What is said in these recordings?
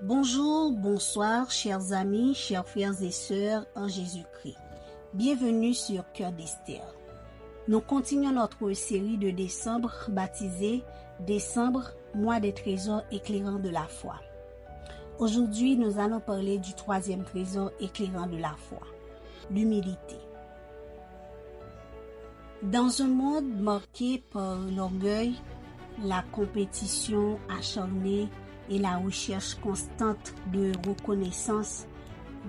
Bonjour, bonsoir, chers amis, chers frères et sœurs en Jésus-Christ. Bienvenue sur Cœur d'Esther. Nous continuons notre série de décembre baptisée Décembre, mois des trésors éclairants de la foi. Aujourd'hui, nous allons parler du troisième trésor éclairant de la foi, l'humilité. Dans un monde marqué par l'orgueil, la compétition acharnée et la recherche constante de reconnaissance,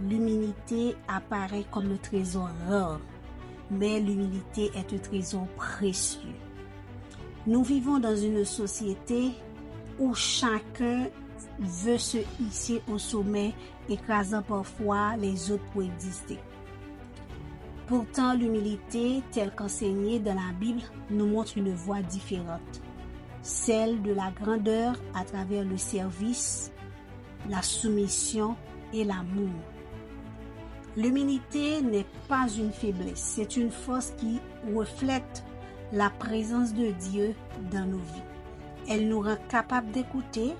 l'humilité apparaît comme un trésor rare, mais l'humilité est un trésor précieux. Nous vivons dans une société où chacun veut se hisser au sommet, écrasant parfois les autres pour exister. Pourtant, l'humilité, telle qu'enseignée dans la Bible, nous montre une voie différente. Celle de la grandeur à travers le service, la soumission et l'amour. L'humilité n'est pas une faiblesse, c'est une force qui reflète la présence de Dieu dans nos vies. Elle nous rend capables d'écouter,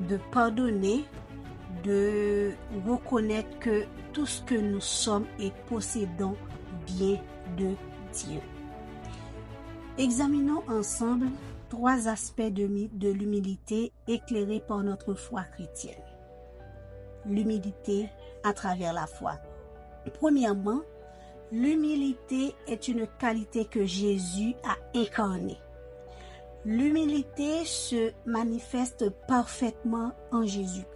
de pardonner, de reconnaître que tout ce que nous sommes et possédons vient de Dieu. Examinons ensemble 3 aspects de l'humilité éclairés par notre foi chrétienne. L'humilité à travers la foi. Premièrement, l'humilité est une qualité que Jésus a incarnée. L'humilité se manifeste parfaitement en Jésus.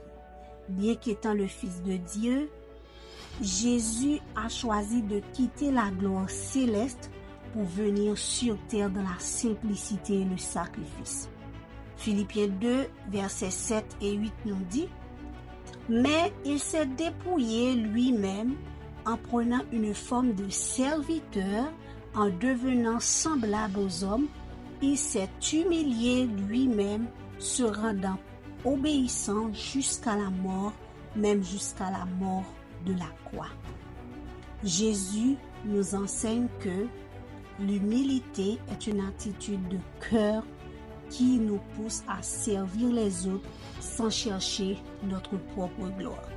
Bien qu'étant le Fils de Dieu, Jésus a choisi de quitter la gloire céleste pour venir sur terre dans la simplicité et le sacrifice. Philippiens 2, versets 7 et 8 nous dit « Mais il s'est dépouillé lui-même en prenant une forme de serviteur, en devenant semblable aux hommes, il s'est humilié lui-même, se rendant obéissant jusqu'à la mort, même jusqu'à la mort de la croix. » Jésus nous enseigne que l'humilité est une attitude de cœur qui nous pousse à servir les autres sans chercher notre propre gloire.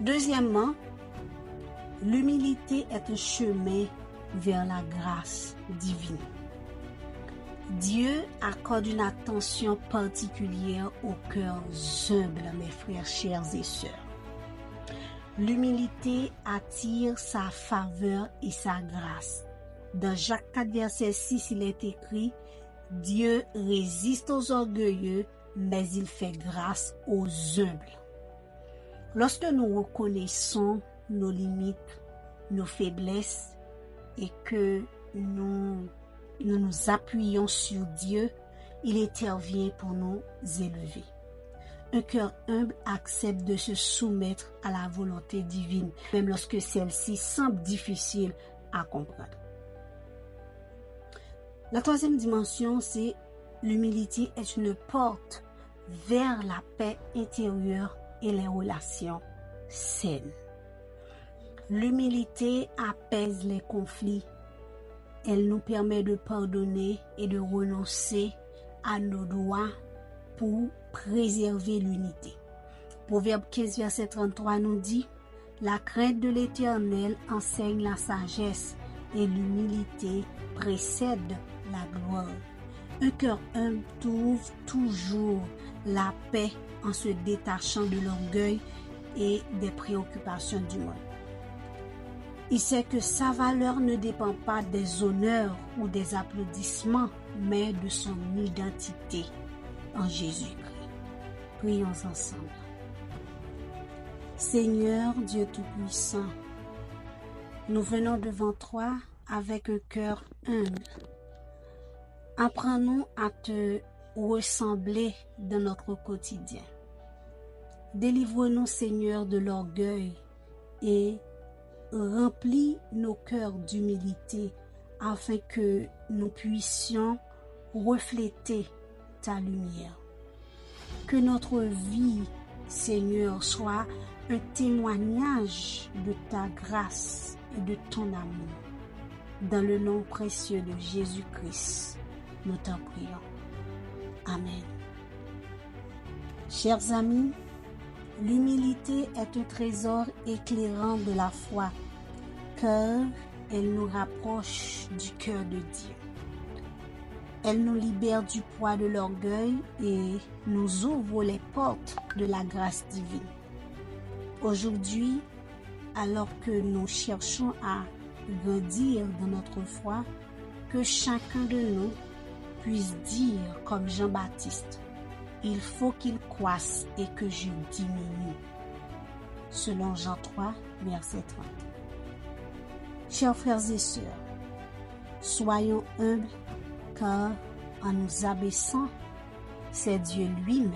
Deuxièmement, l'humilité est un chemin vers la grâce divine. Dieu accorde une attention particulière aux cœurs humbles, mes frères, chers et sœurs. L'humilité attire sa faveur et sa grâce. Dans Jacques 4, verset 6, il est écrit « Dieu résiste aux orgueilleux, mais il fait grâce aux humbles. » Lorsque nous reconnaissons nos limites, nos faiblesses et que nous nous appuyons sur Dieu, il intervient pour nous élever. Un cœur humble accepte de se soumettre à la volonté divine, même lorsque celle-ci semble difficile à comprendre. La troisième dimension, c'est l'humilité est une porte vers la paix intérieure et les relations saines. L'humilité apaise les conflits. Elle nous permet de pardonner et de renoncer à nos droits pour préserver l'unité. Proverbe 15, verset 33 nous dit « La crainte de l'Éternel enseigne la sagesse et l'humilité précède la gloire. » Un cœur humble trouve toujours la paix en se détachant de l'orgueil et des préoccupations du monde. Il sait que sa valeur ne dépend pas des honneurs ou des applaudissements, mais de son identité en Jésus-Christ. Prions ensemble. Seigneur Dieu Tout-Puissant, nous venons devant toi avec un cœur humble. Apprends-nous à te ressembler dans notre quotidien. Délivre-nous, Seigneur, de l'orgueil et remplis nos cœurs d'humilité afin que nous puissions refléter ta lumière. Que notre vie, Seigneur, soit un témoignage de ta grâce et de ton amour. Dans le nom précieux de Jésus-Christ, nous t'en prions. Amen. Chers amis, L'humilité est un trésor éclairant de la foi, car elle nous rapproche du cœur de Dieu. Elle nous libère du poids de l'orgueil et nous ouvre les portes de la grâce divine. Aujourd'hui, alors que nous cherchons à grandir dans notre foi, que chacun de nous puisse dire comme Jean-Baptiste, « Il faut qu'il croisse et que je diminue » selon Jean 3, verset 30. Chers frères et sœurs, soyons humbles car en nous abaissant, c'est Dieu lui-même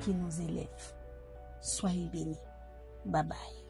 qui nous élève. Soyez bénis. Bye bye.